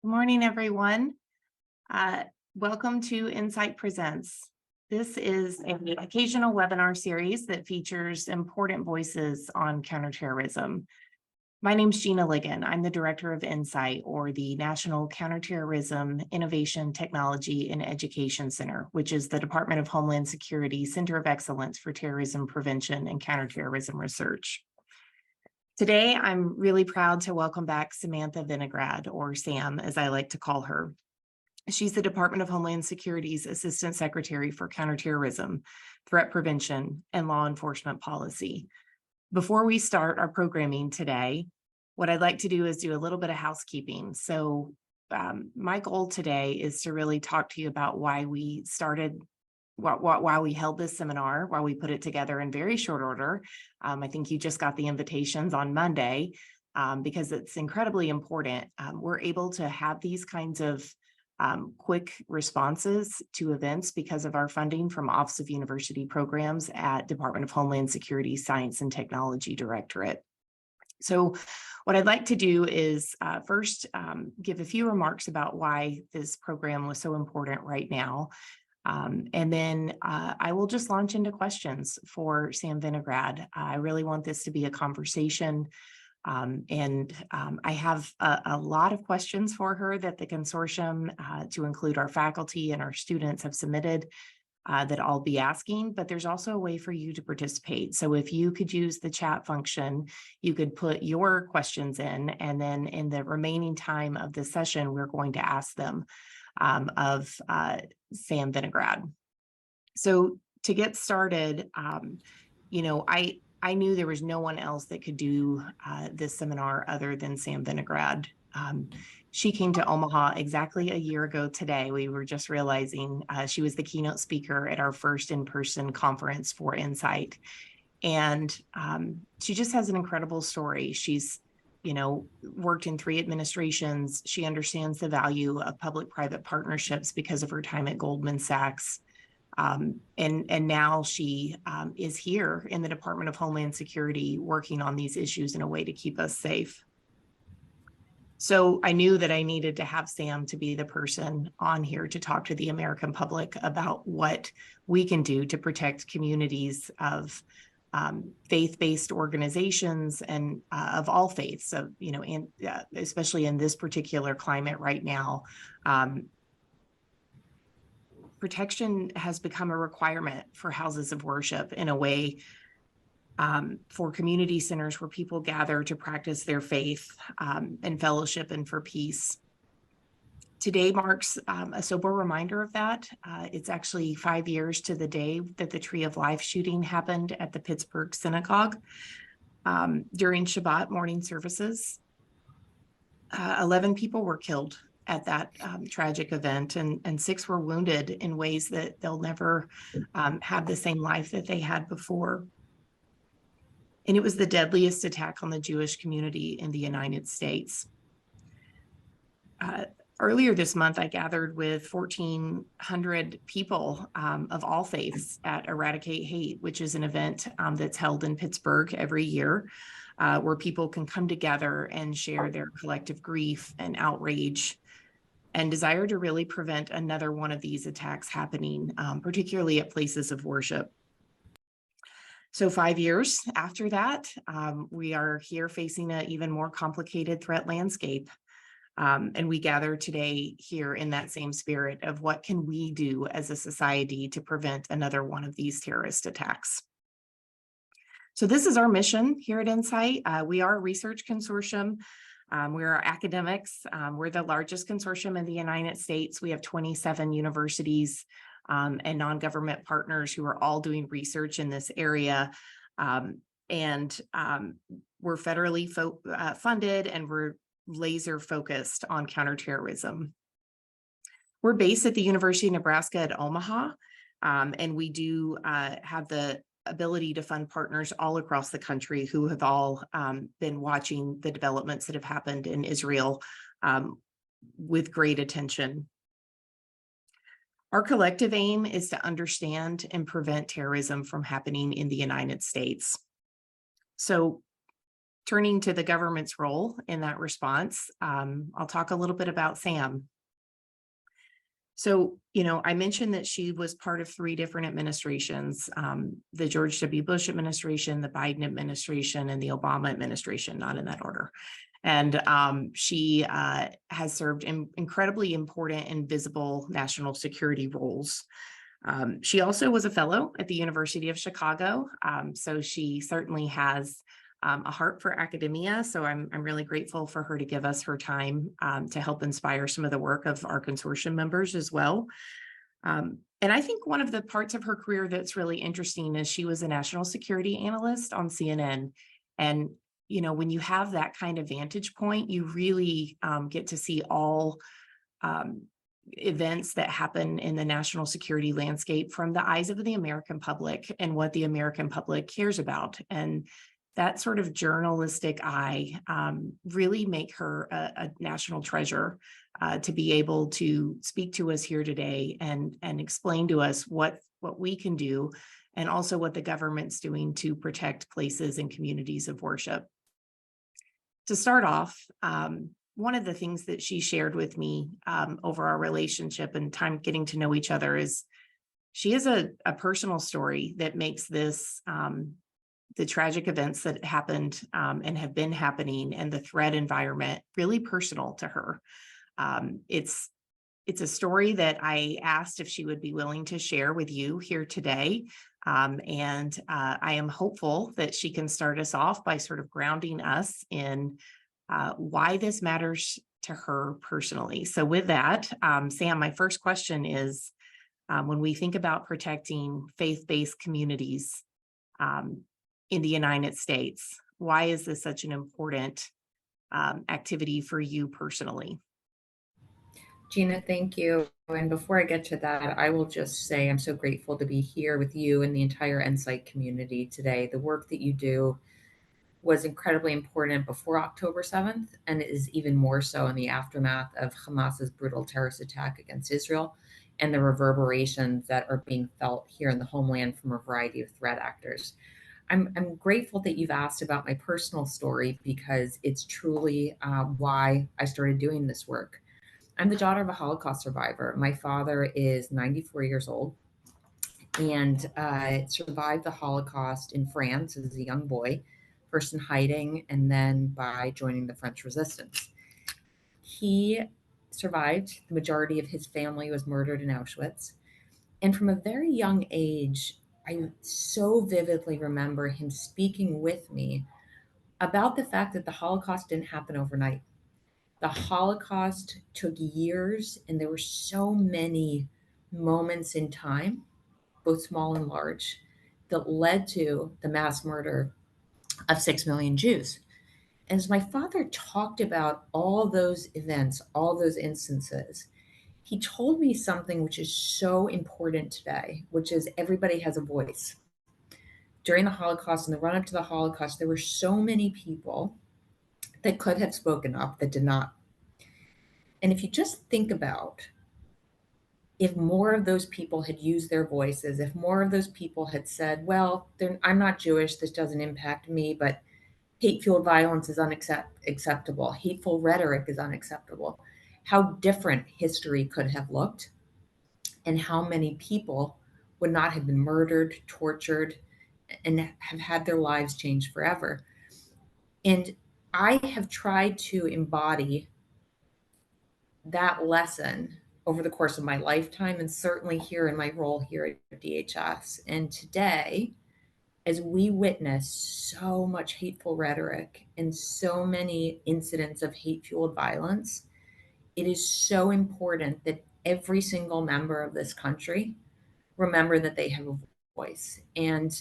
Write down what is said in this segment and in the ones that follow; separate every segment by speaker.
Speaker 1: Good morning, everyone. Uh, Welcome to NCITE Presents. This is an occasional webinar series that features important voices on counterterrorism. My name is Gina Ligon. I'm the director of NCITE, or the National Counterterrorism Innovation, Technology, and Education Center, which is the Department of Homeland Security Center of Excellence for Terrorism Prevention and Counterterrorism Research. Today, I'm really proud to welcome back Samantha Vinograd, or Sam, as I like to call her. She's the Department of Homeland Security's Assistant Secretary for Counterterrorism, Threat Prevention, and Law Enforcement Policy. Before we start our programming today, what I'd like to do is do a little bit of housekeeping. So my goal today is to really talk to you about why we started why we held this seminar, why we put it together in very short order. I think you just got the invitations on Monday because it's incredibly important. We're able to have these kinds of quick responses to events because of our funding from Office of University Programs at Department of Homeland Security Science and Technology Directorate. So what I'd like to do is first give a few remarks about why this program was so important right now. And then I will just launch into questions for Sam Vinograd. I really want this to be a conversation. I have a lot of questions for her that the consortium, to include our faculty and our students, have submitted that I'll be asking, but there's also a way for you to participate. So if you could use the chat function, you could put your questions in, and then in the remaining time of the session, we're going to ask them of Sam Vinograd. So to get started, I knew there was no one else that could do this seminar other than Sam Vinograd. She came to Omaha exactly a year ago today. We were just realizing she was the keynote speaker at our first in-person conference for NCITE. And she just has an incredible story. She's worked in 3 administrations. She understands the value of public-private partnerships because of her time at Goldman Sachs. And now she is here in the Department of Homeland Security working on these issues in a way to keep us safe. So I knew that I needed to have Sam to be the person on here to talk to the American public about what we can do to protect communities of faith-based organizations and of all faiths, especially in this particular climate right now. Protection has become a requirement for houses of worship in a way, for community centers where people gather to practice their faith and fellowship and for peace. Today marks a sober reminder of that. It's actually 5 years to the day that the Tree of Life shooting happened at the Pittsburgh synagogue. During Shabbat morning services, 11 people were killed at that tragic event, and 6 were wounded in ways that they'll never have the same life that they had before. And it was the deadliest attack on the Jewish community in the United States. Earlier this month, I gathered with 1,400 people of all faiths at Eradicate Hate, which is an event that's held in Pittsburgh every year, where people can come together and share their collective grief and outrage and desire to really prevent another one of these attacks happening, particularly at places of worship. So 5 years after that, we are here facing an even more complicated threat landscape. And we gather today here in that same spirit of what can we do as a society to prevent another one of these terrorist attacks. So this is our mission here at NCITE. We are a research consortium. We are academics. We're the largest consortium in the United States. We have 27 universities and non-government partners who are all doing research in this area. We're federally funded, and we're laser focused on counterterrorism. We're based at the University of Nebraska at Omaha, and we do have the ability to fund partners all across the country who have all been watching the developments that have happened in Israel with great attention. Our collective aim is to understand and prevent terrorism from happening in the United States. So Turning to the government's role in that response, I'll talk a little bit about Sam. So, I mentioned that she was part of three different administrations, the George W. Bush administration, the Biden administration, and the Obama administration, not in that order. And she has served in incredibly important and visible national security roles. She also was a fellow at the University of Chicago. So she certainly has a heart for academia. So I'm really grateful for her to give us her time to help inspire some of the work of our consortium members as well. And I think one of the parts of her career that's really interesting is she was a national security analyst on CNN. And, when you have that kind of vantage point, you really get to see all events that happen in the national security landscape from the eyes of the American public and what the American public cares about. And that sort of journalistic eye really make her a national treasure to be able to speak to us here today and explain to us what we can do, and also what the government's doing to protect places and communities of worship. To start off, one of the things that she shared with me over our relationship and time getting to know each other is she has a personal story that makes this the tragic events that happened and have been happening and the threat environment really personal to her. It's a story that I asked if she would be willing to share with you here today. And I am hopeful that she can start us off by sort of grounding us in why this matters to her personally. So with that, Sam, my first question is, when we think about protecting faith-based communities in the United States, why is this such an important activity for you personally?
Speaker 2: Gina, thank you. And before I get to that, I will just say I'm so grateful to be here with you and the entire NCITE community today. The work that you do was incredibly important before October 7th, and it is even more so in the aftermath of Hamas's brutal terrorist attack against Israel and the reverberations that are being felt here in the homeland from a variety of threat actors. I'm grateful that you've asked about my personal story because it's truly why I started doing this work. I'm the daughter of a Holocaust survivor. My father is 94 years old and survived the Holocaust in France as a young boy, first in hiding and then by joining the French resistance. He survived. The majority of his family was murdered in Auschwitz. And from a very young age, I so vividly remember him speaking with me about the fact that the Holocaust didn't happen overnight. The Holocaust took years, and there were so many moments in time, both small and large, that led to the mass murder of 6 million Jews. And as my father talked about all those events, all those instances, he told me something which is so important today, which is everybody has a voice. During the Holocaust and the run up to the Holocaust, there were so many people that could have spoken up that did not. And if you just think about if more of those people had used their voices, if more of those people had said, well, I'm not Jewish, this doesn't impact me, but hate-fueled violence is unacceptable, hateful rhetoric is unacceptable, how different history could have looked and how many people would not have been murdered, tortured, and have had their lives changed forever. And I have tried to embody that lesson over the course of my lifetime, and certainly here in my role here at DHS. And today, as we witness so much hateful rhetoric and so many incidents of hate-fueled violence, it is so important that every single member of this country remember that they have a voice. And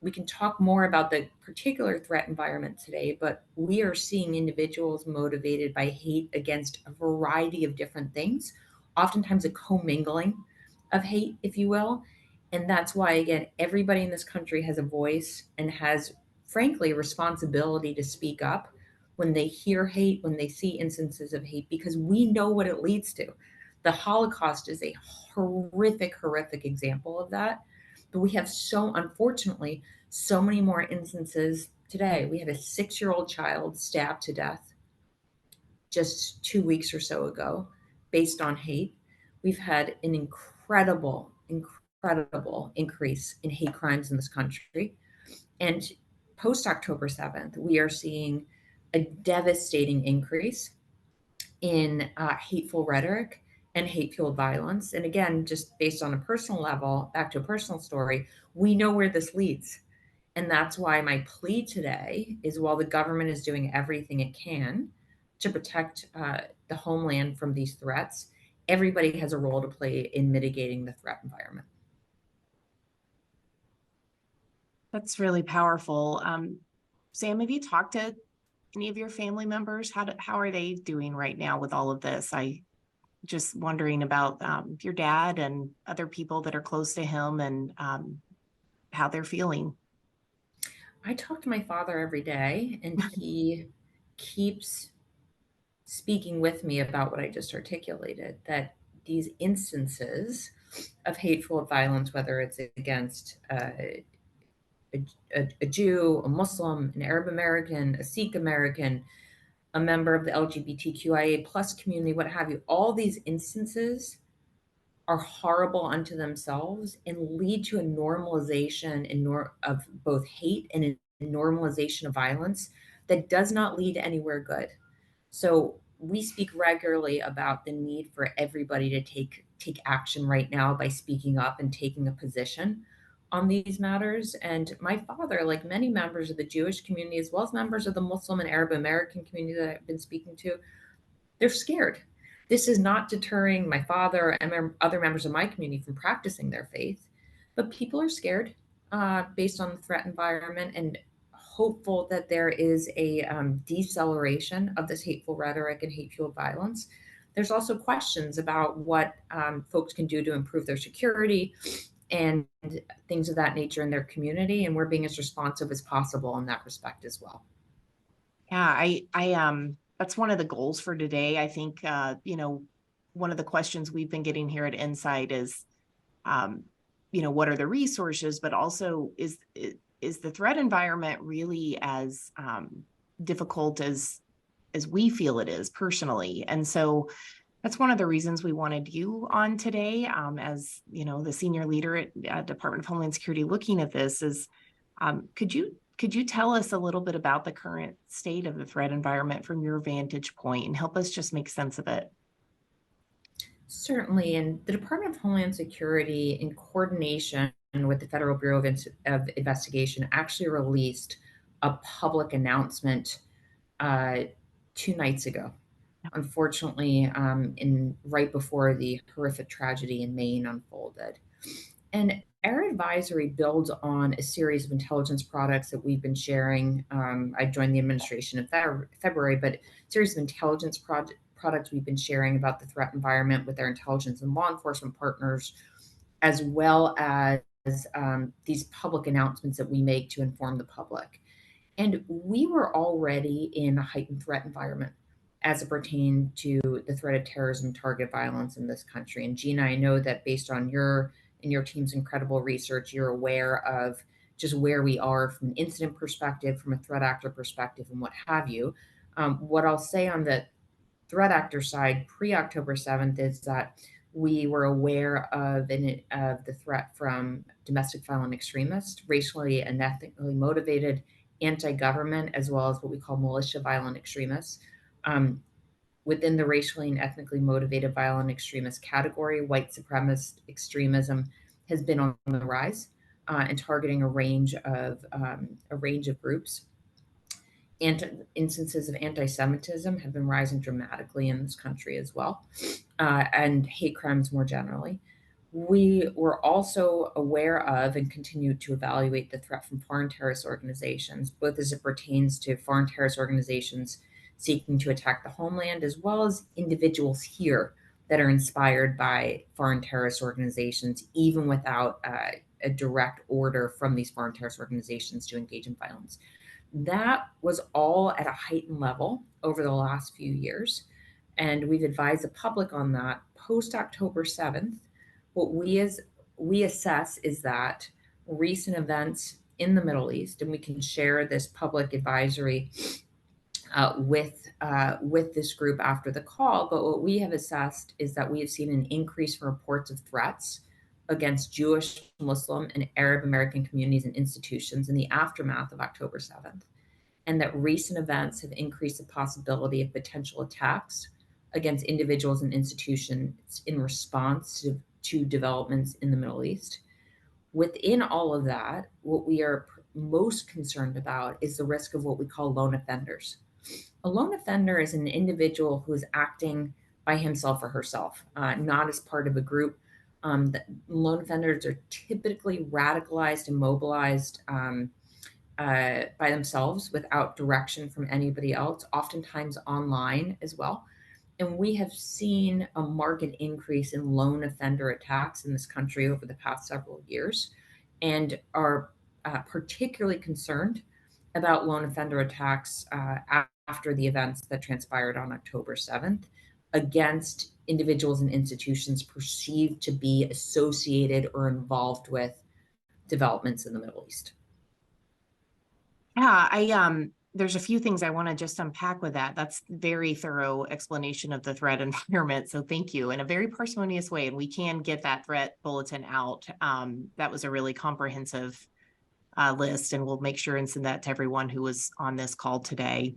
Speaker 2: we can talk more about the particular threat environment today, but we are seeing individuals motivated by hate against a variety of different things, oftentimes a commingling of hate, if you will. And that's why, again, everybody in this country has a voice and has, frankly, a responsibility to speak up when they hear hate, when they see instances of hate, because we know what it leads to. The Holocaust is a horrific, horrific example of that. But we have unfortunately, so many more instances today. We had a 6-year-old child stabbed to death just 2 weeks or so ago based on hate. We've had an incredible increase in hate crimes in this country. And post October 7th, we are seeing a devastating increase in hateful rhetoric and hate fueled violence. And again, just based on a personal level, back to a personal story, we know where this leads. And that's why my plea today is while the government is doing everything it can to protect the homeland from these threats, everybody has a role to play in mitigating the threat environment.
Speaker 1: That's really powerful. Sam, have you talked to any of your family members? How are they doing right now with all of this? I just wondering about your dad and other people that are close to him and how they're feeling.
Speaker 2: I talk to my father every day, and he keeps speaking with me about what I just articulated, that these instances of hateful violence, whether it's against a Jew, a Muslim, an Arab American, a Sikh American, a member of the LGBTQIA plus community, what have you, all these instances are horrible unto themselves and lead to a normalization of both hate and a normalization of violence that does not lead to anywhere good. So we speak regularly about the need for everybody to take action right now by speaking up and taking a position on these matters. And my father, like many members of the Jewish community, as well as members of the Muslim and Arab American community that I've been speaking to, they're scared. This is not deterring my father and other members of my community from practicing their faith, but people are scared based on the threat environment and hopeful that there is a deceleration of this hateful rhetoric and hate fueled violence. There's also questions about what folks can do to improve their security and things of that nature in their community. And we're being as responsive as possible in that respect as well.
Speaker 1: Yeah, that's one of the goals for today. I think, one of the questions we've been getting here at NCITE is, what are the resources, but also is the threat environment really as difficult as we feel it is personally? And so that's one of the reasons we wanted you on today, as the senior leader at Department of Homeland Security looking at this is, could you tell us a little bit about the current state of the threat environment from your vantage point and help us just make sense of it?
Speaker 2: Certainly, and the Department of Homeland Security, in coordination with the Federal Bureau of Investigation, actually released a public announcement 2 nights ago. Unfortunately, in right before the horrific tragedy in Maine unfolded, and our advisory builds on a series of intelligence products that we've been sharing. I joined the administration in February, but a series of intelligence products we've been sharing about the threat environment with our intelligence and law enforcement partners, as well as these public announcements that we make to inform the public. And we were already in a heightened threat environment as it pertained to the threat of terrorism, target violence in this country. And Gina, I know that based on your and your team's incredible research, you're aware of just where we are from an incident perspective, from a threat actor perspective, and what have you. What I'll say on the threat actor side pre-October 7th is that we were aware of the threat from domestic violent extremists, racially and ethnically motivated anti-government, as well as what we call militia violent extremists. Within the racially and ethnically motivated violent extremist category, white supremacist extremism has been on the rise and targeting a range of groups. Instances of anti-Semitism have been rising dramatically in this country as well, and hate crimes more generally. We were also aware of and continue to evaluate the threat from foreign terrorist organizations, both as it pertains to foreign terrorist organizations seeking to attack the homeland, as well as individuals here that are inspired by foreign terrorist organizations, even without a direct order from these foreign terrorist organizations to engage in violence. That was all at a heightened level over the last few years. And we've advised the public on that post October 7th. What we assess is that recent events in the Middle East, and we can share this public advisory with this group after the call. But what we have assessed is that we have seen an increase in reports of threats against Jewish, Muslim, and Arab American communities and institutions in the aftermath of October 7th, and that recent events have increased the possibility of potential attacks against individuals and institutions in response to developments in the Middle East. Within all of that, what we are most concerned about is the risk of what we call lone offenders. A lone offender is an individual who is acting by himself or herself, not as part of a group. Lone offenders are typically radicalized and mobilized by themselves without direction from anybody else, oftentimes online as well. And we have seen a marked increase in lone offender attacks in this country over the past several years, and are particularly concerned about lone offender attacks after the events that transpired on October 7th against individuals and institutions perceived to be associated or involved with developments in the Middle East.
Speaker 1: Yeah, there's a few things I want to just unpack with that. That's very thorough explanation of the threat environment. So thank you, in a very parsimonious way. And we can get that threat bulletin out. That was a really comprehensive list, and we'll make sure and send that to everyone who was on this call today.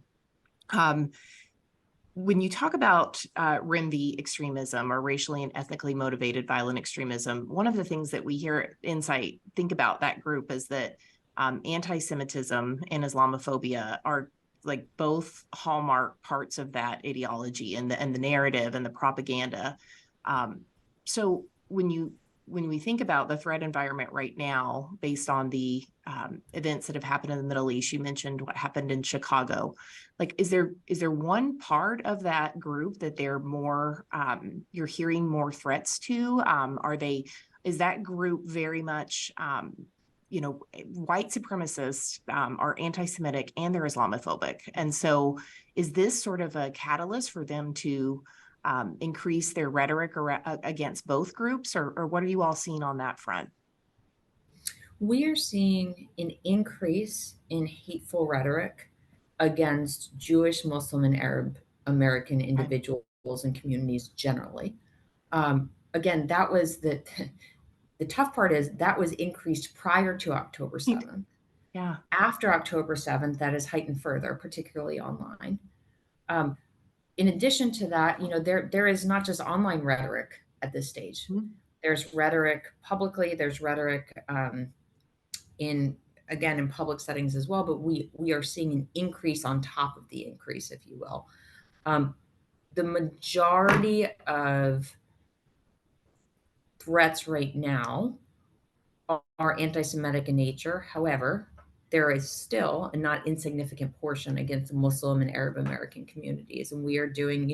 Speaker 1: When you talk about RIMV extremism, or racially and ethnically motivated violent extremism, one of the things that we here at NCITE think about that group is that anti-Semitism and Islamophobia are like both hallmark parts of that ideology and the narrative and the propaganda. So when we think about the threat environment right now, based on the events that have happened in the Middle East, you mentioned what happened in Chicago. Like, is there one part of that group that they're more, you're hearing more threats to? Is that group very much, white supremacists are anti-Semitic and they're Islamophobic. And so is this sort of a catalyst for them to increase their rhetoric against both groups, or what are you all seeing on that front?
Speaker 2: We are seeing an increase in hateful rhetoric against Jewish, Muslim, and Arab American individuals and communities generally. Again, that was the tough part is that was increased prior to October 7th.
Speaker 1: Yeah.
Speaker 2: After October 7th, that is heightened further, particularly online. In addition to that, there is not just online rhetoric at this stage. Mm-hmm. There's rhetoric publicly, there's rhetoric in public settings as well, but we are seeing an increase on top of the increase, if you will. The majority of threats right now are anti-Semitic in nature. However, there is still a not insignificant portion against Muslim and Arab American communities. And we are doing,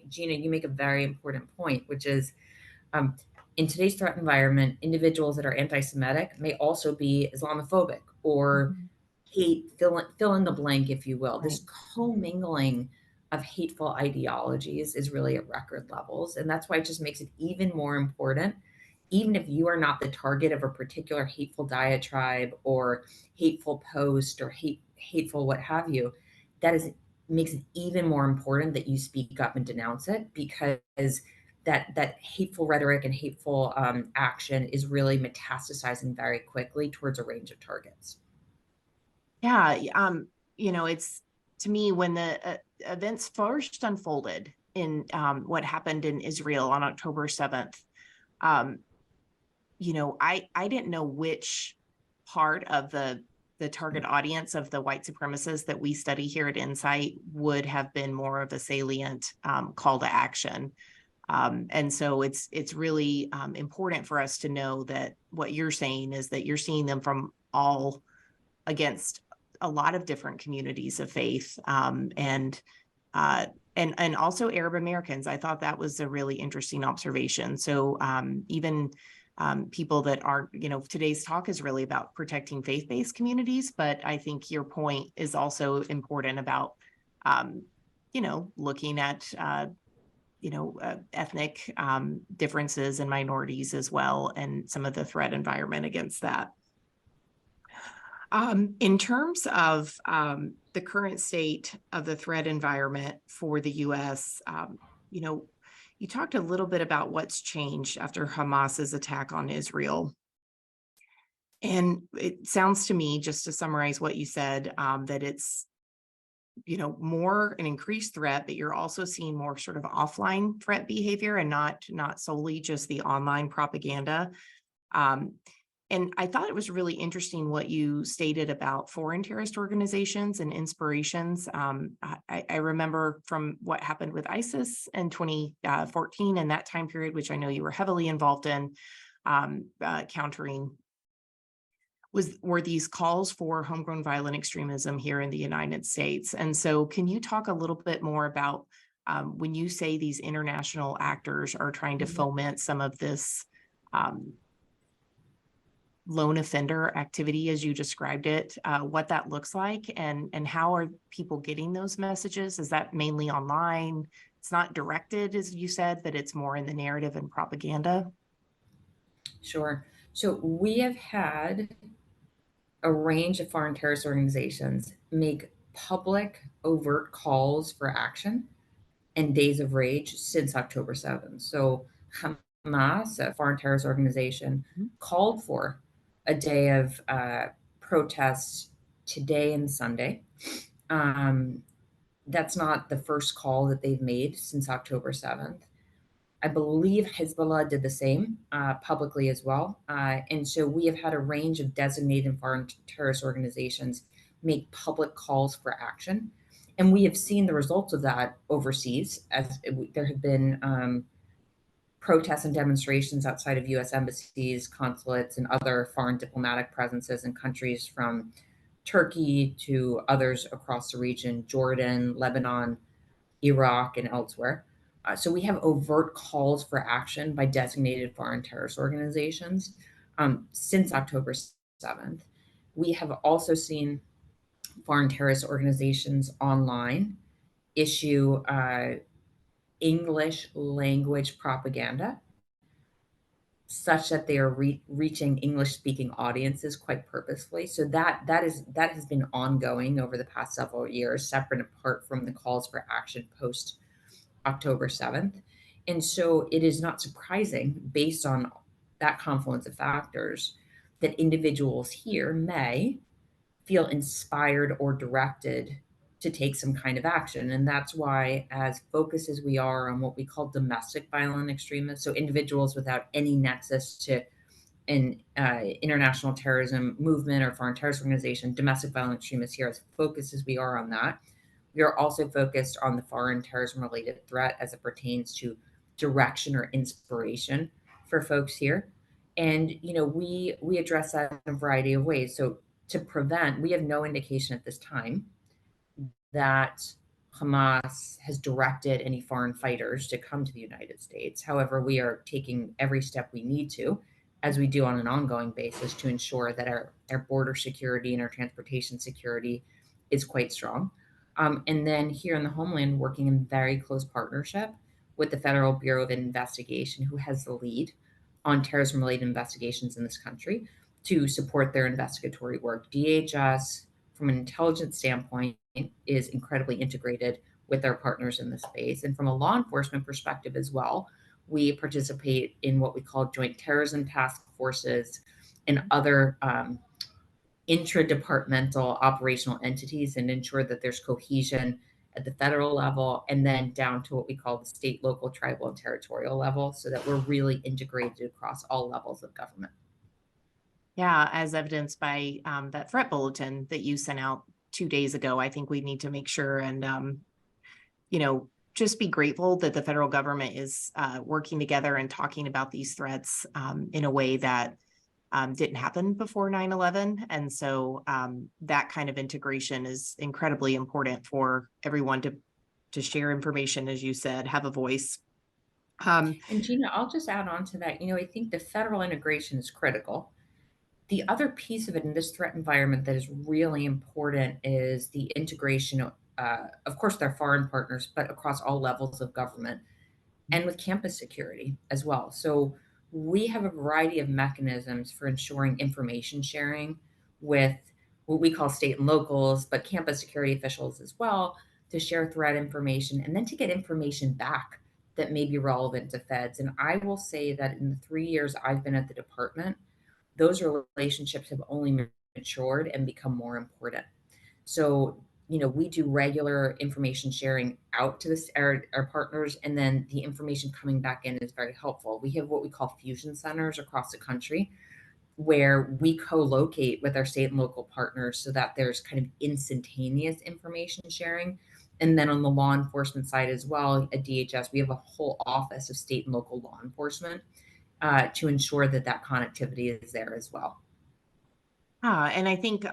Speaker 2: Gina, you make a very important point, which is in today's threat environment, individuals that are anti-Semitic may also be Islamophobic or hate, fill in the blank, if you will. Right. This commingling of hateful ideologies is really at record levels. And that's why it just makes it even more important, even if you are not the target of a particular hateful diatribe or hateful post or hateful what have you, makes it even more important that you speak up and denounce it, because that hateful rhetoric and hateful action is really metastasizing very quickly towards a range of targets.
Speaker 1: Yeah, it's, to me, when the events first unfolded in what happened in Israel on October 7th, I didn't know which part of the target audience of the white supremacists that we study here at NCITE would have been more of a salient call to action. And so it's really important for us to know that what you're saying is that you're seeing them from all against a lot of different communities of faith, and also Arab Americans. I thought that was a really interesting observation. So even people that are, today's talk is really about protecting faith-based communities, but I think your point is also important about, looking at, ethnic differences and minorities as well, and some of the threat environment against that. In terms of the current state of the threat environment for the US, you know, you talked a little bit about what's changed after Hamas's attack on Israel. And it sounds to me, just to summarize what you said, that it's, more an increased threat, but you're also seeing more sort of offline threat behavior and not solely just the online propaganda. Um, and I thought it was really interesting what you stated about foreign terrorist organizations and inspirations. I remember from what happened with ISIS in 2014 and that time period, which I know you were heavily involved in countering, were these calls for homegrown violent extremism here in the United States. And so can you talk a little bit more about when you say these international actors are trying to
Speaker 2: Mhm.
Speaker 1: foment some of this um, lone offender activity, as you described it, what that looks like, and how are people getting those messages? Is that mainly online? It's not directed, as you said, but it's more in the narrative and propaganda.
Speaker 2: Sure. So we have had a range of foreign terrorist organizations make public overt calls for action and days of rage since October 7th. So Hamas, a foreign terrorist organization,
Speaker 1: Mhm.
Speaker 2: called for a day of protests today and Sunday. Um, that's not the first call that they've made since October 7th. I believe Hezbollah did the same publicly as well. And so we have had a range of designated foreign terrorist organizations make public calls for action. And we have seen the results of that overseas, as there have been protests and demonstrations outside of US embassies, consulates, and other foreign diplomatic presences in countries from Turkey to others across the region, Jordan, Lebanon, Iraq, and elsewhere. So we have overt calls for action by designated foreign terrorist organizations since October 7th. We have also seen foreign terrorist organizations online issue English language propaganda such that they are reaching English speaking audiences quite purposefully. So that has been ongoing over the past several years, separate and apart from the calls for action post October 7th. And so it is not surprising, based on that confluence of factors, that individuals here may feel inspired or directed to take some kind of action. And that's why, as focused as we are on what we call domestic violent extremists, so individuals without any nexus to an international terrorism movement or foreign terrorist organization, domestic violent extremists here, as focused as we are on that, we are also focused on the foreign terrorism related threat as it pertains to direction or inspiration for folks here. And we address that in a variety of ways. So to prevent, we have no indication at this time that Hamas has directed any foreign fighters to come to the United States. However, we are taking every step we need to, as we do on an ongoing basis, to ensure that our border security and our transportation security is quite strong. And then here in the homeland, working in very close partnership with the Federal Bureau of Investigation, who has the lead on terrorism related investigations in this country, to support their investigatory work. DHS, from an intelligence standpoint, is incredibly integrated with our partners in the space. And from a law enforcement perspective as well, we participate in what we call joint terrorism task forces and other intra-departmental operational entities, and ensure that there's cohesion at the federal level and then down to what we call the state, local, tribal, and territorial level, so that we're really integrated across all levels of government.
Speaker 1: Yeah, as evidenced by that threat bulletin that you sent out 2 days ago. I think we need to make sure and just be grateful that the federal government is working together and talking about these threats in a way that didn't happen before 9/11. And so that kind of integration is incredibly important for everyone to share information, as you said, have a voice. Um,
Speaker 2: And Gina, I'll just add on to that. I think the federal integration is critical. The other piece of it in this threat environment that is really important is the integration of course, their foreign partners, but across all levels of government and with campus security as well. So we have a variety of mechanisms for ensuring information sharing with what we call state and locals, but campus security officials as well, to share threat information and then to get information back that may be relevant to feds. And I will say that in the 3 years I've been at the department, those relationships have only matured and become more important. So, we do regular information sharing out to our partners, and then the information coming back in is very helpful. We have what we call fusion centers across the country where we co-locate with our state and local partners so that there's kind of instantaneous information sharing. And then on the law enforcement side as well, at DHS, we have a whole office of state and local law enforcement to ensure that that connectivity is there as well.
Speaker 1: And I think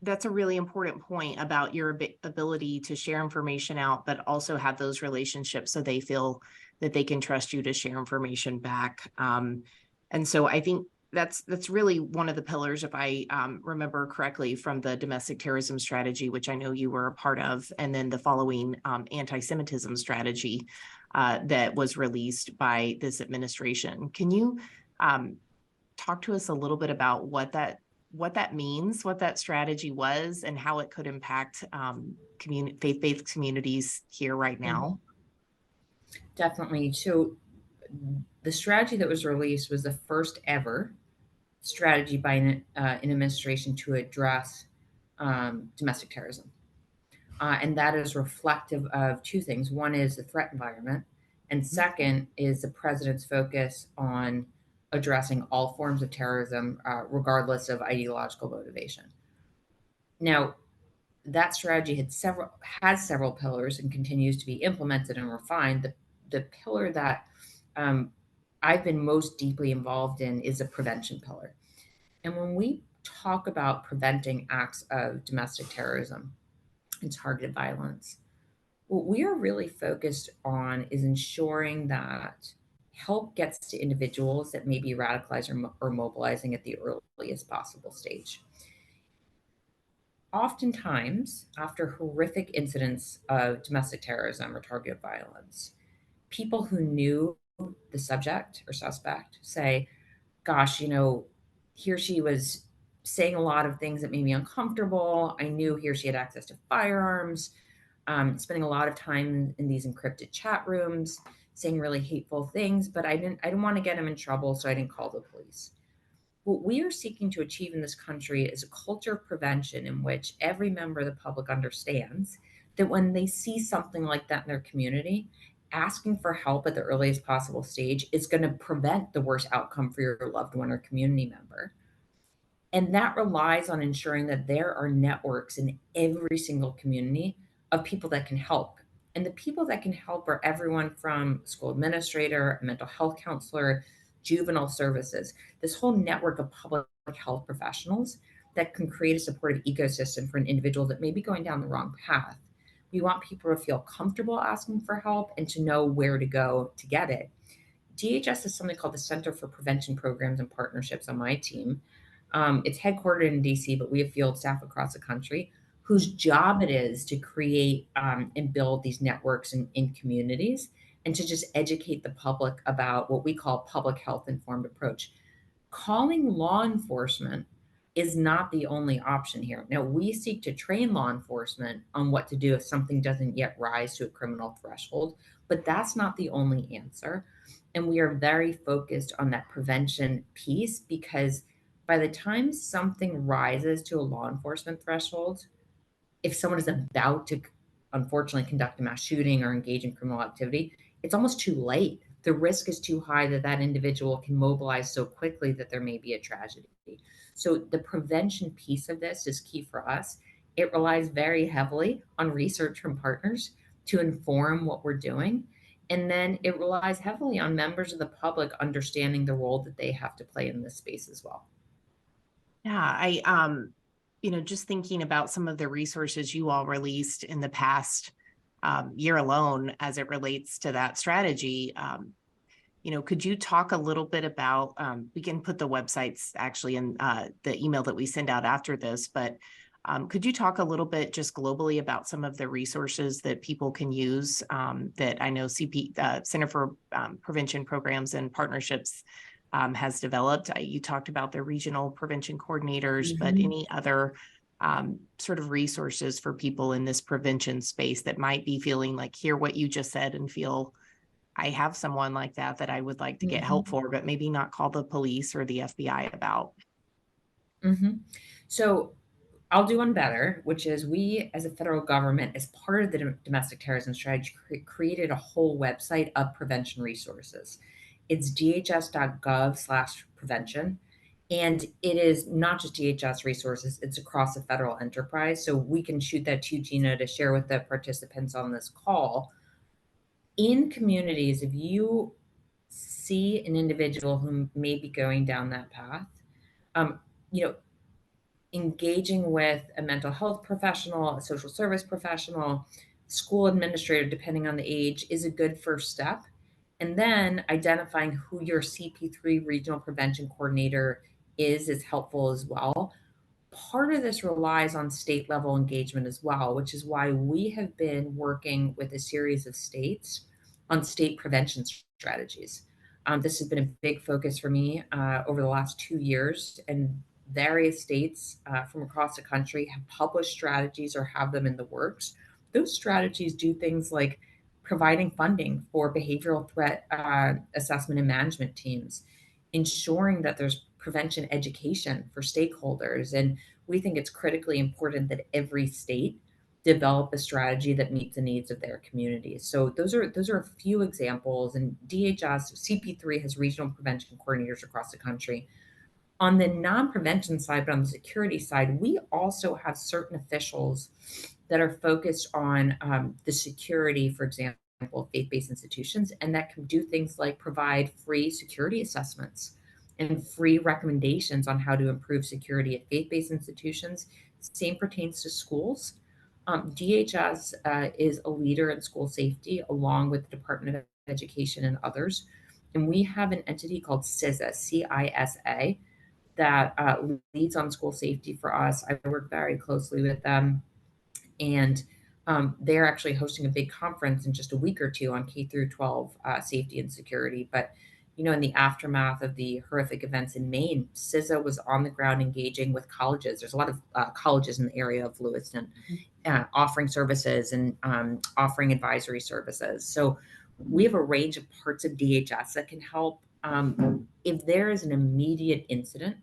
Speaker 1: that's a really important point about your ability to share information out, but also have those relationships so they feel that they can trust you to share information back. And so I think that's really one of the pillars, if I remember correctly, from the domestic terrorism strategy, which I know you were a part of, and then the following anti-Semitism strategy that was released by this administration. Can you talk to us a little bit about what that means, what that strategy was, and how it could impact faith-based communities here right now?
Speaker 2: Definitely. So the strategy that was released was the first ever strategy by an administration to address domestic terrorism. And that is reflective of two things. One is the threat environment, and second is the president's focus on addressing all forms of terrorism, regardless of ideological motivation. Now, that strategy has several pillars and continues to be implemented and refined. The pillar that I've been most deeply involved in is the prevention pillar. And when we talk about preventing acts of domestic terrorism and targeted violence, what we are really focused on is ensuring that help gets to individuals that may be radicalized or mobilizing at the earliest possible stage. Oftentimes, after horrific incidents of domestic terrorism or targeted violence, people who knew the subject or suspect say, gosh, he or she was saying a lot of things that made me uncomfortable. I knew he or she had access to firearms, spending a lot of time in these encrypted chat rooms, saying really hateful things, but I didn't want to get him in trouble, so I didn't call the police. What we are seeking to achieve in this country is a culture of prevention in which every member of the public understands that when they see something like that in their community, asking for help at the earliest possible stage is going to prevent the worst outcome for your loved one or community member. And that relies on ensuring that there are networks in every single community of people that can help. And the people that can help are everyone from school administrator, a mental health counselor, juvenile services, this whole network of public health professionals that can create a supportive ecosystem for an individual that may be going down the wrong path. We want people to feel comfortable asking for help and to know where to go to get it. DHS is something called the Center for Prevention Programs and Partnerships on my team. It's headquartered in DC, but we have field staff across the country whose job it is to create and build these networks in communities and to just educate the public about what we call public health informed approach. Calling law enforcement is not the only option here. Now, we seek to train law enforcement on what to do if something doesn't yet rise to a criminal threshold, but that's not the only answer. And we are very focused on that prevention piece because by the time something rises to a law enforcement threshold, if someone is about to unfortunately conduct a mass shooting or engage in criminal activity, it's almost too late. The risk is too high that that individual can mobilize so quickly that there may be a tragedy. So the prevention piece of this is key for us. It relies very heavily on research from partners to inform what we're doing. And then it relies heavily on members of the public understanding the role that they have to play in this space as well.
Speaker 1: Yeah, just thinking about some of the resources you all released in the past year alone as it relates to that strategy. Could you talk a little bit about, we can put the websites actually in the email that we send out after this, but could you talk a little bit just globally about some of the resources that people can use that I know Center for Prevention Programs and Partnerships has developed. You talked about the regional prevention coordinators, but
Speaker 2: Mhm.
Speaker 1: any other sort of resources for people in this prevention space that might be feeling like, hear what you just said and feel, I have someone like that I would like to get help
Speaker 2: Mhm.
Speaker 1: for, but maybe not call the police or the FBI about.
Speaker 2: Mhm. So I'll do one better, which is we as a federal government, as part of the domestic terrorism strategy, created a whole website of prevention resources. It's dhs.gov/prevention. And it is not just DHS resources, it's across the federal enterprise. So we can shoot that to Gina to share with the participants on this call. In communities, if you see an individual who may be going down that path, um, you know, engaging with a mental health professional, a social service professional, school administrator, depending on the age, is a good first step. And then identifying who your CP3 regional prevention coordinator is helpful as well. Part of this relies on state level engagement as well, which is why we have been working with a series of states on state prevention strategies. This has been a big focus for me over the last 2 years, and various states from across the country have published strategies or have them in the works. Those strategies do things like providing funding for behavioral threat assessment and management teams, ensuring that there's prevention education for stakeholders. And we think it's critically important that every state develop a strategy that meets the needs of their communities. So those are a few examples. And DHS CP3 has regional prevention coordinators across the country. On the non-prevention side, but on the security side, we also have certain officials that are focused on the security, for example, of faith-based institutions, and that can do things like provide free security assessments and free recommendations on how to improve security at faith-based institutions. Same pertains to schools. DHS is a leader in school safety, along with the Department of Education and others. And we have an entity called CISA, CISA, that leads on school safety for us. I work very closely with them, and they're actually hosting a big conference in just a week or two on K through 12 safety and security. But in the aftermath of the horrific events in Maine, CISA was on the ground engaging with colleges. There's a lot of colleges in the area of Lewiston offering services and offering advisory services. So we have a range of parts of DHS that can help. If there is an immediate incident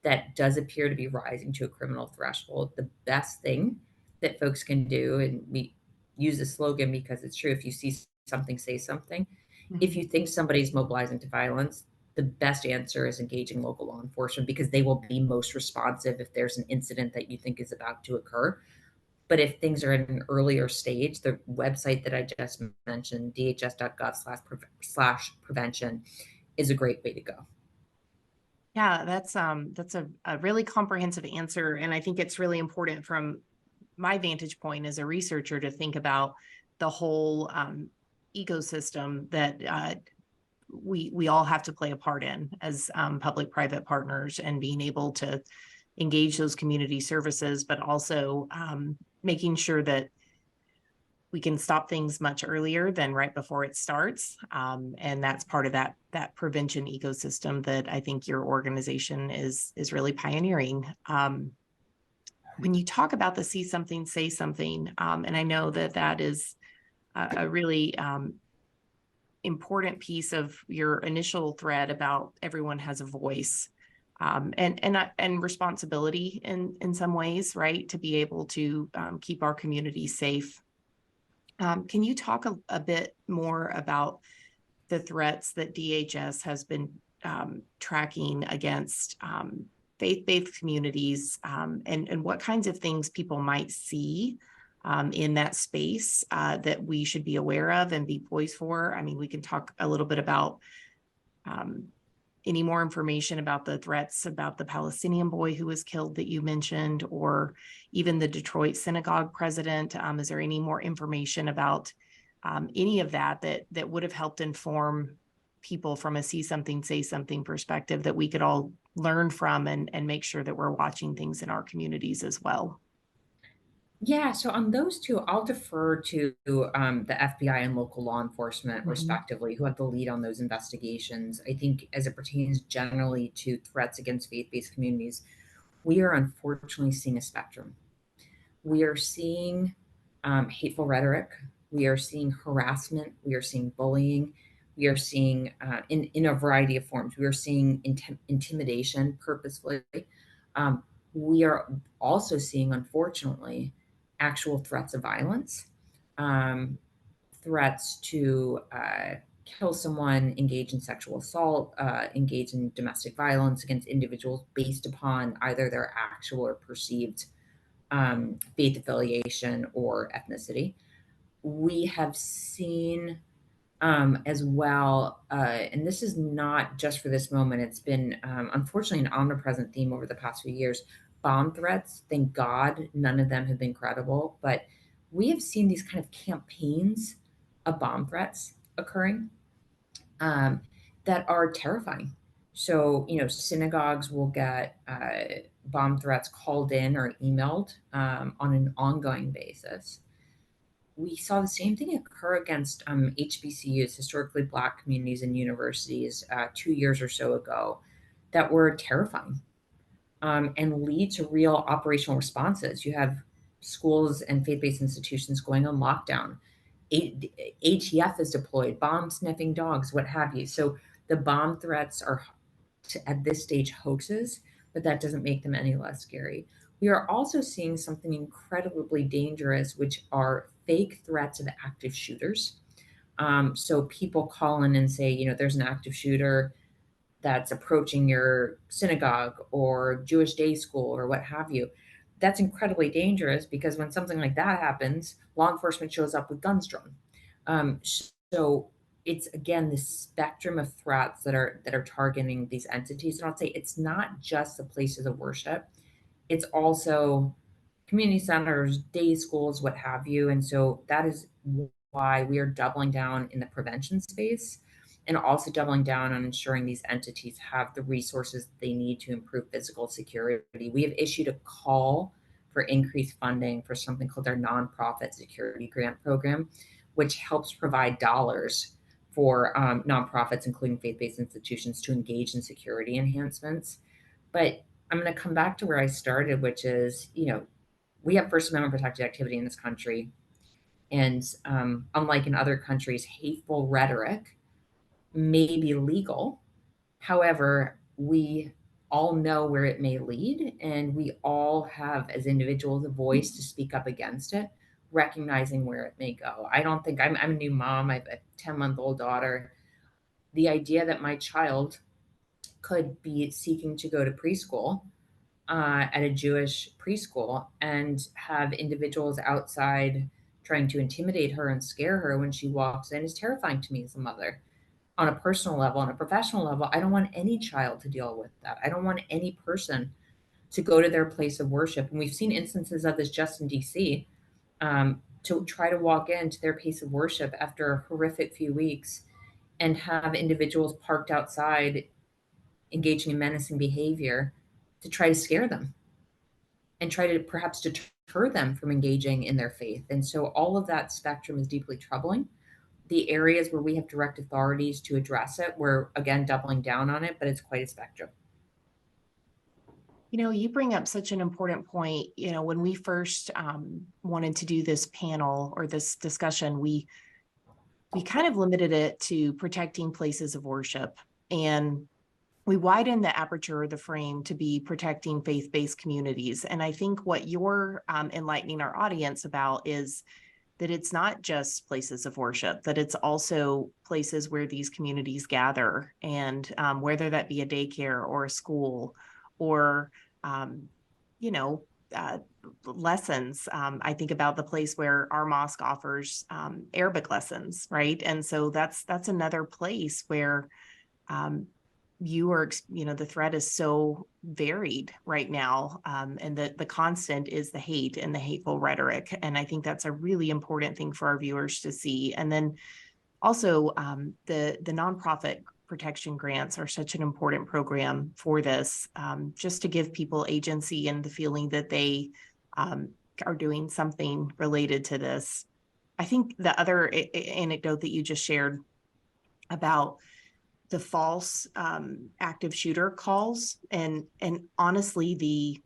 Speaker 2: that does appear to be rising to a criminal threshold, the best thing that folks can do, and we use the slogan because it's true, if you see something, say something. If you think somebody's mobilizing to violence, the best answer is engaging local law enforcement, because they will be most responsive if there's an incident that you think is about to occur. But if things are at an earlier stage, the website that I just mentioned, dhs.gov/prevention, is a great way to go.
Speaker 1: Yeah, that's a really comprehensive answer. And I think it's really important from my vantage point as a researcher to think about the whole ecosystem that we all have to play a part in as public-private partners, and being able to engage those community services, but also making sure that we can stop things much earlier than right before it starts. And that's part of that prevention ecosystem that I think your organization is really pioneering. When you talk about the see something, say something, and I know that is a really important piece of your initial thread about everyone has a voice, and responsibility in some ways, right, to be able to keep our community safe. Can you talk a bit more about the threats that DHS has been tracking against faith-based communities, and what kinds of things people might see in that space that we should be aware of and be poised for? I mean, we can talk a little bit about um, any more information about the threats about the Palestinian boy who was killed that you mentioned, or even the Detroit synagogue president. Is there any more information about any of that would have helped inform people from a see something, say something perspective that we could all learn from and make sure that we're watching things in our communities as well?
Speaker 2: Yeah, so on those two, I'll defer to the FBI and local law enforcement,
Speaker 1: Mhm.
Speaker 2: respectively, who have the lead on those investigations. I think as it pertains generally to threats against faith based communities, we are unfortunately seeing a spectrum. We are seeing hateful rhetoric. We are seeing harassment. We are seeing bullying. We are seeing, in a variety of forms, we are seeing intimidation purposefully. Um, we are also seeing, unfortunately, actual threats of violence, um, threats to kill someone, engage in sexual assault, engage in domestic violence against individuals based upon either their actual or perceived faith affiliation or ethnicity. We have seen as well, and this is not just for this moment, it's been unfortunately an omnipresent theme over the past few years. Bomb threats, thank God, none of them have been credible, but we have seen these kind of campaigns of bomb threats occurring um, that are terrifying. So, synagogues will get bomb threats called in or emailed on an ongoing basis. We saw the same thing occur against HBCUs, historically Black communities and universities, 2 years or so ago, that were terrifying and lead to real operational responses. You have schools and faith based institutions going on lockdown. ATF is deployed, bomb sniffing dogs, what have you. So the bomb threats are at this stage hoaxes, but that doesn't make them any less scary. We are also seeing something incredibly dangerous, which are fake threats of active shooters. So people call in and say, there's an active shooter that's approaching your synagogue or Jewish day school or what have you. That's incredibly dangerous because when something like that happens, law enforcement shows up with guns drawn. So it's again this spectrum of threats that are targeting these entities. And I'll say it's not just the places of worship; it's also community centers, day schools, what have you. And so that is why we are doubling down in the prevention space and also doubling down on ensuring these entities have the resources they need to improve physical security. We have issued a call for increased funding for something called our nonprofit security grant program, which helps provide dollars for nonprofits, including faith based institutions, to engage in security enhancements. But I'm going to come back to where I started, which is, we have First Amendment protected activity in this country. And unlike in other countries, hateful rhetoric may be legal. However, we all know where it may lead, and we all have, as individuals, a voice to speak up against it, recognizing where it may go. I don't think I'm a new mom, I have a 10-month-old daughter. The idea that my child could be seeking to go to preschool at a Jewish preschool and have individuals outside trying to intimidate her and scare her when she walks in is terrifying to me as a mother. On a personal level, on a professional level, I don't want any child to deal with that. I don't want any person to go to their place of worship. And we've seen instances of this just in DC, to try to walk into their place of worship after a horrific few weeks and have individuals parked outside engaging in menacing behavior to try to scare them and try to perhaps deter them from engaging in their faith. And so all of that spectrum is deeply troubling. The areas where we have direct authorities to address it, we're again doubling down on it, but it's quite a spectrum.
Speaker 1: You bring up such an important point. When we first wanted to do this panel or this discussion, we kind of limited it to protecting places of worship. And we widened the aperture of the frame to be protecting faith-based communities. And I think what you're enlightening our audience about is that it's not just places of worship, that it's also places where these communities gather, and whether that be a daycare or a school or, um, you know, uh, lessons. I think about the place where our mosque offers Arabic lessons, right? And so that's another place where um, the threat is so varied right now, and the constant is the hate and the hateful rhetoric. And I think that's a really important thing for our viewers to see. And then also, the nonprofit protection grants are such an important program for this, just to give people agency and the feeling that they are doing something related to this. I think the other anecdote that you just shared about the false active shooter calls and honestly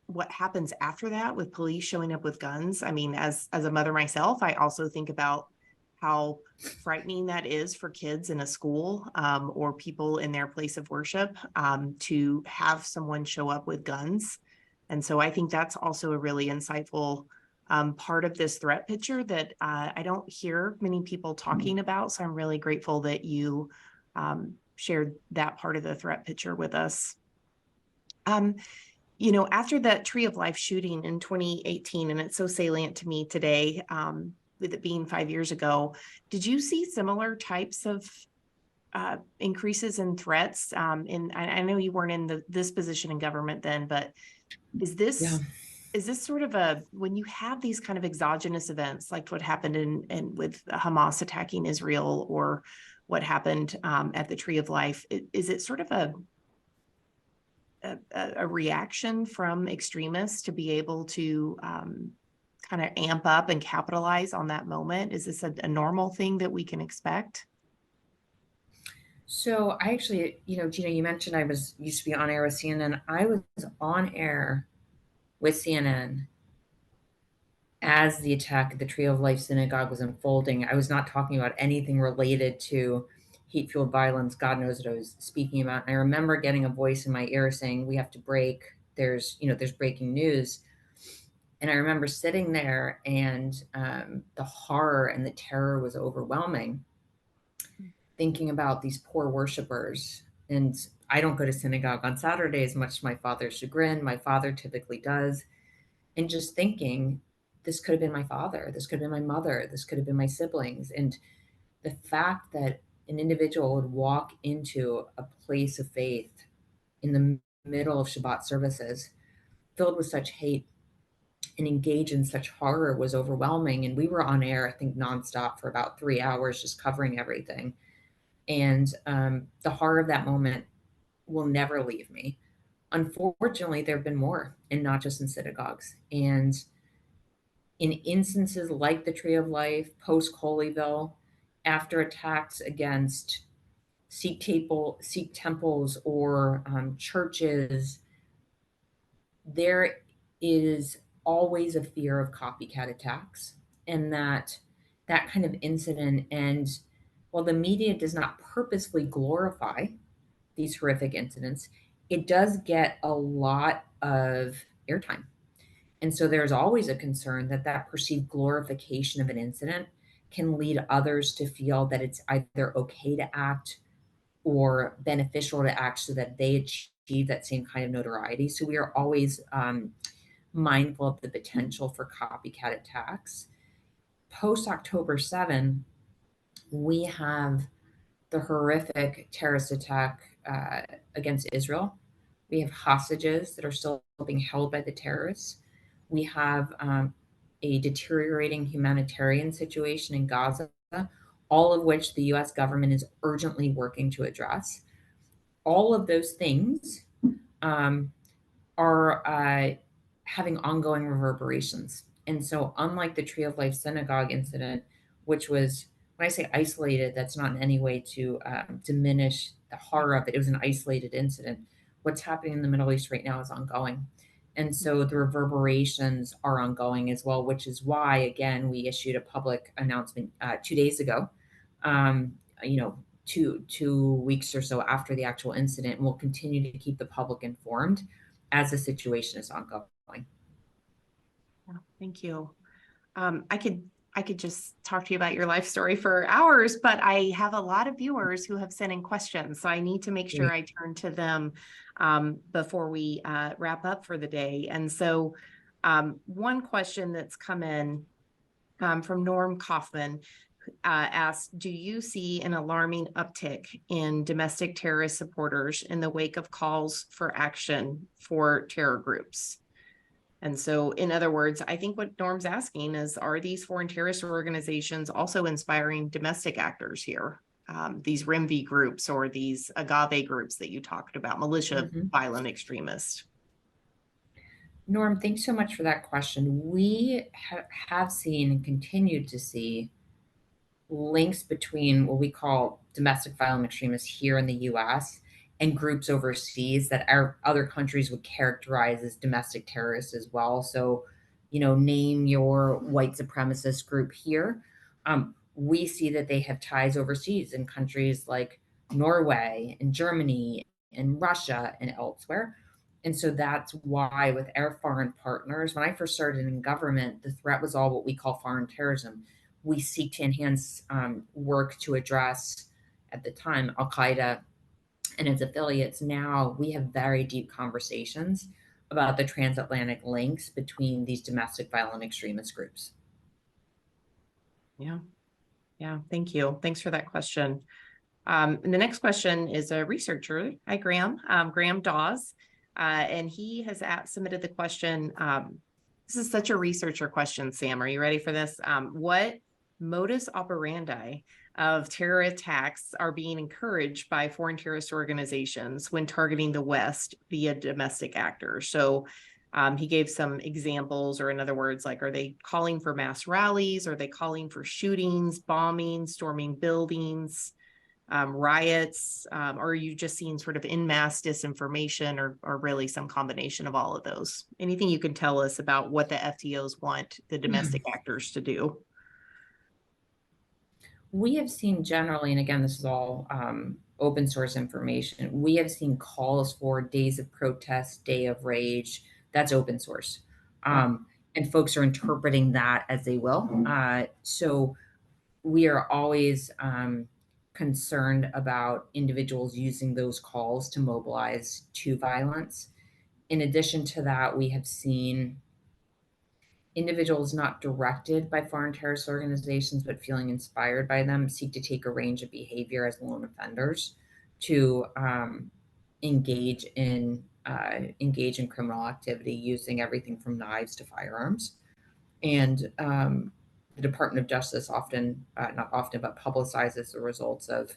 Speaker 1: what happens after that with police showing up with guns. I mean, as a mother myself, I also think about how frightening that is for kids in a school or people in their place of worship to have someone show up with guns. And so I think that's also a really insightful part of this threat picture that I don't hear many people talking about. So I'm really grateful that you shared that part of the threat picture with us. After that Tree of Life shooting in 2018, and it's so salient to me today, with it being 5 years ago, did you see similar types of increases in threats? I know you weren't in this position in government then, but is
Speaker 2: Yeah.
Speaker 1: this sort of when you have these kind of exogenous events, like what happened in with Hamas attacking Israel, or what happened at the Tree of Life, is it sort of a reaction from extremists to be able to kind of amp up and capitalize on that moment? Is this a normal thing that we can expect?
Speaker 2: So I actually, Gina, you mentioned I used to be on air with CNN. I was on air with CNN as the attack at the Tree of Life Synagogue was unfolding. I was not talking about anything related to hate-fueled violence. God knows what I was speaking about. And I remember getting a voice in my ear saying, "We have to break. There's breaking news." And I remember sitting there, and the horror and the terror was overwhelming, thinking about these poor worshipers. And I don't go to synagogue on Saturdays, much to my father's chagrin. My father typically does. And just thinking, this could have been my father, this could have been my mother, this could have been my siblings. And the fact that an individual would walk into a place of faith in the middle of Shabbat services filled with such hate and engage in such horror was overwhelming. And we were on air, I think, nonstop for about 3 hours, just covering everything. And the horror of that moment will never leave me. Unfortunately, there have been more, and not just in synagogues. And in instances like the Tree of Life, post Colleyville, after attacks against Sikh temples or churches, there is always a fear of copycat attacks, and that kind of incident. And while the media does not purposefully glorify these horrific incidents, it does get a lot of airtime. And so there's always a concern that that perceived glorification of an incident can lead others to feel that it's either okay to act or beneficial to act so that they achieve that same kind of notoriety. So we are always mindful of the potential for copycat attacks. Post October 7, we have the horrific terrorist attack against Israel. We have hostages that are still being held by the terrorists. We have a deteriorating humanitarian situation in Gaza, all of which the US government is urgently working to address. All of those things are having ongoing reverberations. And so, unlike the Tree of Life Synagogue incident, which was, when I say isolated, that's not in any way to diminish the horror of it. It was an isolated incident. What's happening in the Middle East right now is ongoing. And so the reverberations are ongoing as well, which is why, again, we issued a public announcement 2 days ago, you know, 2 weeks or so after the actual incident. And we'll continue to keep the public informed as the situation is ongoing.
Speaker 1: Yeah, thank you. I could just talk to you about your life story for hours, but I have a lot of viewers who have sent in questions, so I need to make sure I turn to them before we wrap up for the day. And so one question that's come in from Norm Kaufman asked, do you see an alarming uptick in domestic terrorist supporters in the wake of calls for action for terror groups? And so, in other words, I think what Norm's asking is, are these foreign terrorist organizations also inspiring domestic actors here? These RIMV groups or these agave groups that you talked about, militia violent extremists?
Speaker 2: Norm, thanks so much for that question. We have seen and continue to see links between what we call domestic violent extremists here in the US and groups overseas that our other countries would characterize as domestic terrorists as well. So, name your white supremacist group here. We see that they have ties overseas in countries like Norway and Germany and Russia and elsewhere. And so that's why, with our foreign partners, when I first started in government, the threat was all what we call foreign terrorism. We seek to enhance work to address, at the time, Al Qaeda and its affiliates. Now we have very deep conversations about the transatlantic links between these domestic violent extremist groups.
Speaker 1: Yeah. Yeah. Thank you. Thanks for that question. And the next question is a researcher. Hi, Graham. Graham Dawes. And he has submitted the question. This is such a researcher question, Sam. Are you ready for this? What modus operandi of terror attacks are being encouraged by foreign terrorist organizations when targeting the West via domestic actors? So he gave some examples, or in other words, like, are they calling for mass rallies? Are they calling for shootings, bombing, storming buildings? Riots, or are you just seeing sort of en masse disinformation, or really some combination of all of those? Anything you can tell us about what the FTOs want the domestic actors to do?
Speaker 2: We have seen generally, and again, this is all open source information, we have seen calls for days of protest, day of rage. That's open source. And folks are interpreting that as they will. So we are always concerned about individuals using those calls to mobilize to violence. In addition to that, we have seen individuals not directed by foreign terrorist organizations, but feeling inspired by them, seek to take a range of behavior as lone offenders to engage in criminal activity using everything from knives to firearms. And the Department of Justice often, not often, but publicizes the results of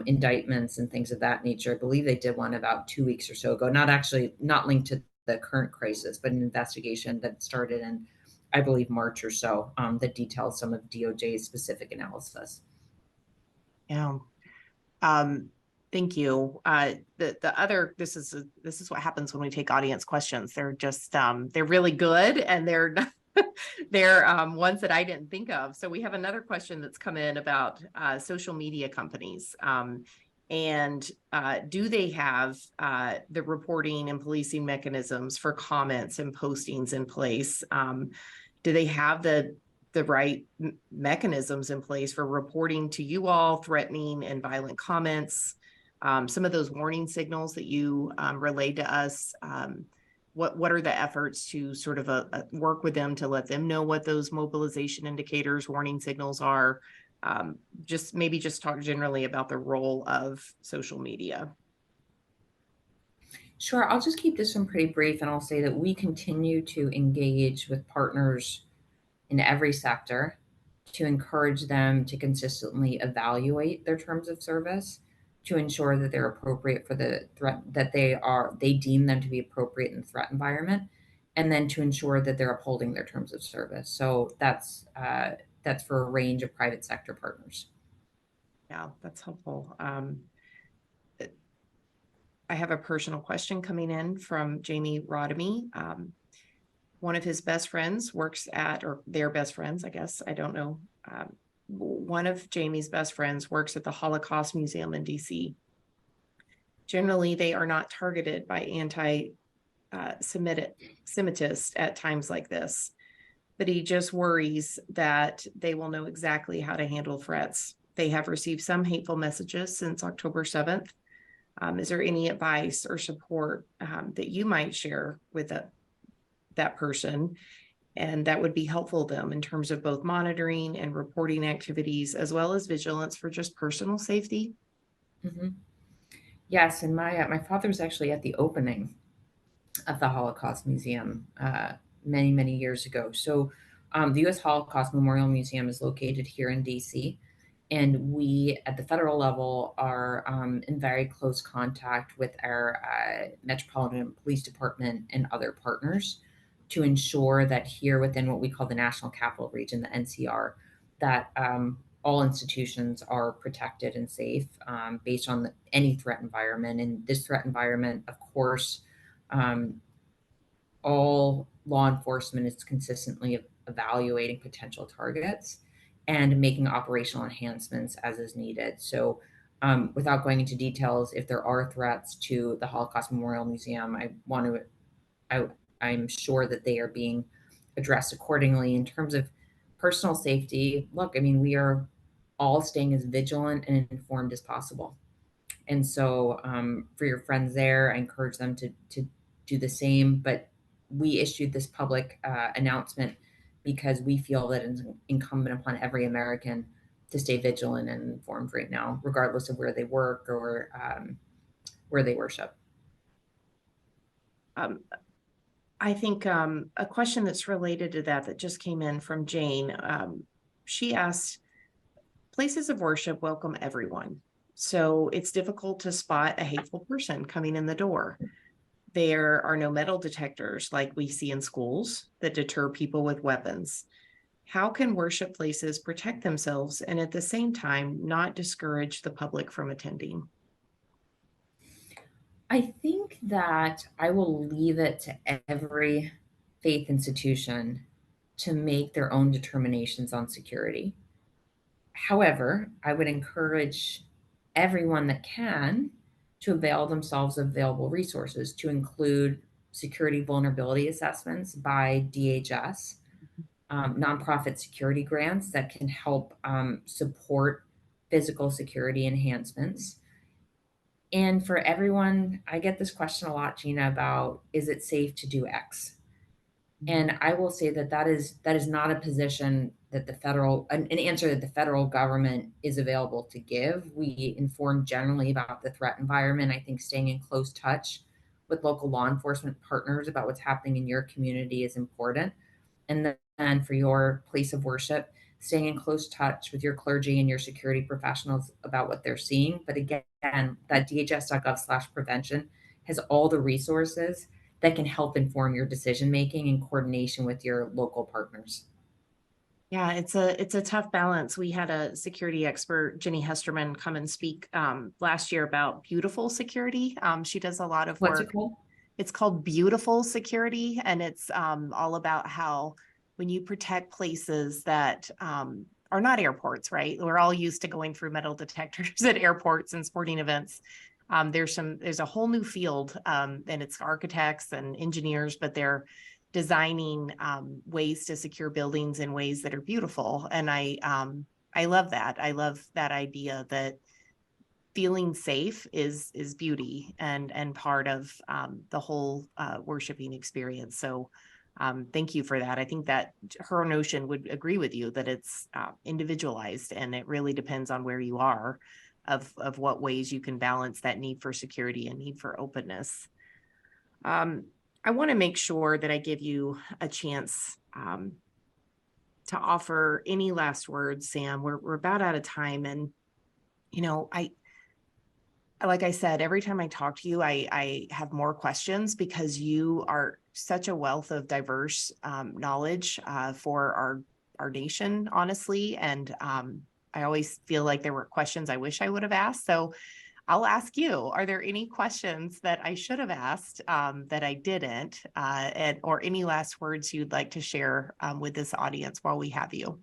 Speaker 2: indictments and things of that nature. I believe they did one about 2 weeks or so ago, not linked to the current crisis, but an investigation that started in, I believe, March or so, that details some of DOJ's specific analysis.
Speaker 1: Yeah. Thank you. This is what happens when we take audience questions. They're just they're really good, and they're they're ones that I didn't think of. So we have another question that's come in about social media companies. And do they have the reporting and policing mechanisms for comments and postings in place? Do they have the right mechanisms in place for reporting to you all threatening and violent comments? Some of those warning signals that you relayed to us, what are the efforts to sort of work with them to let them know what those mobilization indicators, warning signals are? Just talk generally about the role of social media.
Speaker 2: Sure. I'll just keep this one pretty brief, and I'll say that we continue to engage with partners in every sector to encourage them to consistently evaluate their terms of service to ensure that they're appropriate for the threat, that they deem them to be appropriate in the threat environment, and then to ensure that they're upholding their terms of service. So that's for a range of private sector partners.
Speaker 1: Yeah, that's helpful. I have a personal question coming in from Jamie Rodamy. One of his best friends works at, or their best friends, I guess, I don't know. One of Jamie's best friends works at the Holocaust Museum in DC. Generally, they are not targeted by anti-Semitists at times like this, but he just worries that they will know exactly how to handle threats. They have received some hateful messages since October 7th. Is there any advice or support that you might share with that person, and that would be helpful to them in terms of both monitoring and reporting activities, as well as vigilance for just personal safety?
Speaker 2: Mm-hmm. Yes, and my father was actually at the opening of the Holocaust Museum many years ago. So the U.S. Holocaust Memorial Museum is located here in DC, And we at the federal level are in very close contact with our Metropolitan Police Department and other partners to ensure that here within what we call the National Capital Region, the NCR, that all institutions are protected and safe based on any threat environment. And this threat environment, of course, um, all law enforcement is consistently evaluating potential targets and making operational enhancements as is needed. So, without going into details, if there are threats to the Holocaust Memorial Museum, I, I'm sure that they are being addressed accordingly. In terms of personal safety, look, I mean, we are all staying as vigilant and informed as possible. And so, for your friends there, I encourage them to do the same. But we issued this public announcement because we feel that it's incumbent upon every American to stay vigilant and informed right now, regardless of where they work or where they worship.
Speaker 1: Um, I think a question that's related to that that just came in from Jane. She asked, places of worship welcome everyone. So it's difficult to spot a hateful person coming in the door. There are no metal detectors like we see in schools that deter people with weapons. How can worship places protect themselves and at the same time not discourage the public from attending?
Speaker 2: I think that I will leave it to every faith institution to make their own determinations on security. However, I would encourage everyone that can to avail themselves of available resources, to include security vulnerability assessments by DHS, nonprofit security grants that can help support physical security enhancements. And for everyone, I get this question a lot, Gina, about is it safe to do X? And I will say that that is not a position that an answer that the federal government is available to give. We inform generally about the threat environment. I think staying in close touch with local law enforcement partners about what's happening in your community is important. And then for your place of worship, staying in close touch with your clergy and your security professionals about what they're seeing. But again, that dhs.gov/prevention has all the resources that can help inform your decision making in coordination with your local partners.
Speaker 1: Yeah, it's a tough balance. We had a security expert, Jenny Hesterman, come and speak last year about beautiful security. She does a lot of
Speaker 2: What's it
Speaker 1: work.
Speaker 2: called?
Speaker 1: It's called Beautiful Security, and it's all about how when you protect places that are not airports, right? We're all used to going through metal detectors at airports and sporting events. There's a whole new field, and it's architects and engineers, but they're designing ways to secure buildings in ways that are beautiful. And I love that. I love that idea that feeling safe is beauty and part of the whole worshiping experience. So thank you for that. I think that her notion would agree with you that it's individualized and it really depends on where you are of what ways you can balance that need for security and need for openness. I want to make sure that I give you a chance to offer any last words, Sam. We're about out of time, and I like I said, every time I talk to you, I have more questions because you are such a wealth of diverse knowledge for our nation, honestly. And I always feel like there were questions I wish I would have asked. So I'll ask you, are there any questions that I should have asked that I didn't, or any last words you'd like to share with this audience while we have you?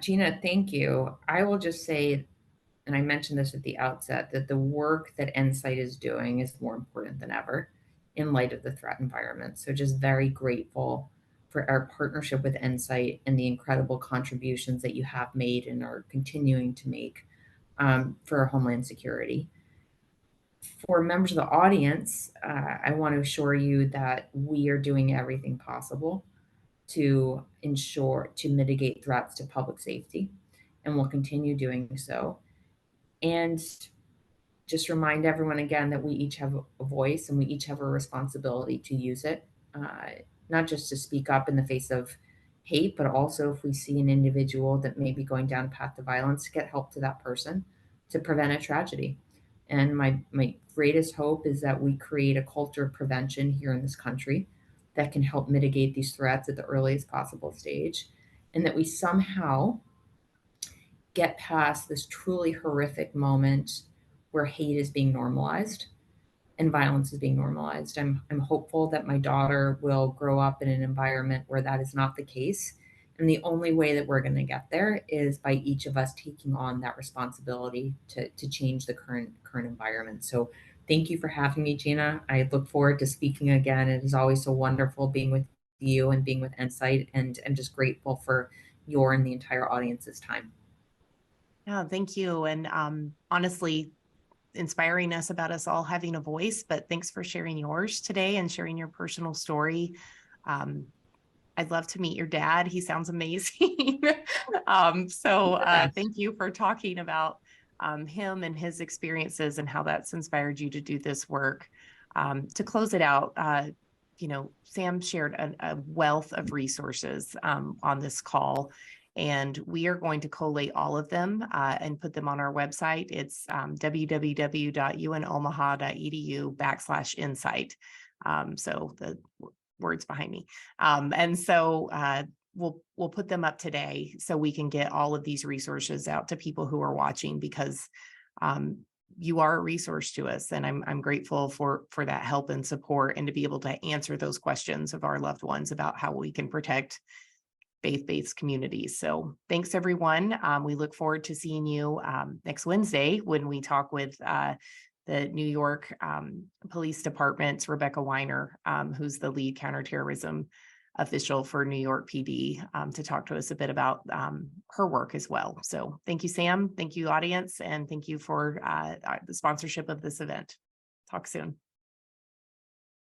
Speaker 2: Gina, thank you. I will just say, and I mentioned this at the outset, that the work that NCITE is doing is more important than ever in light of the threat environment. So just very grateful for our partnership with NCITE and the incredible contributions that you have made and are continuing to make for Homeland Security. For members of the audience, I want to assure you that we are doing everything possible to ensure to mitigate threats to public safety, and we'll continue doing so. And just remind everyone again that we each have a voice and we each have a responsibility to use it, not just to speak up in the face of hate, but also if we see an individual that may be going down a path of violence, to get help to that person to prevent a tragedy. And my greatest hope is that we create a culture of prevention here in this country that can help mitigate these threats at the earliest possible stage, and that we somehow get past this truly horrific moment where hate is being normalized and violence is being normalized. I'm hopeful that my daughter will grow up in an environment where that is not the case. And the only way that we're going to get there is by each of us taking on that responsibility to change the current environment. So thank you for having me, Gina. I look forward to speaking again. It is always so wonderful being with you and being with NCITE, and I'm just grateful for your and the entire audience's time.
Speaker 1: Yeah, thank you. And honestly, inspiring us about us all having a voice, but thanks for sharing yours today and sharing your personal story. Um, I'd love to meet your dad. He sounds amazing. Thank you for talking about him and his experiences and how that's inspired you to do this work. To close it out, Sam shared a wealth of resources on this call, and we are going to collate all of them and put them on our website. It's www.unomaha.edu/insight. So the words behind me. We'll put them up today so we can get all of these resources out to people who are watching, because you are a resource to us, and I'm grateful for that help and support, and to be able to answer those questions of our loved ones about how we can protect faith-based communities. So thanks, everyone. We look forward to seeing you next Wednesday when we talk with the New York Police Department's Rebecca Weiner, who's the lead counterterrorism official for New York PD, to talk to us a bit about her work as well. So thank you, Sam. Thank you, audience. And thank you for the sponsorship of this event. Talk soon.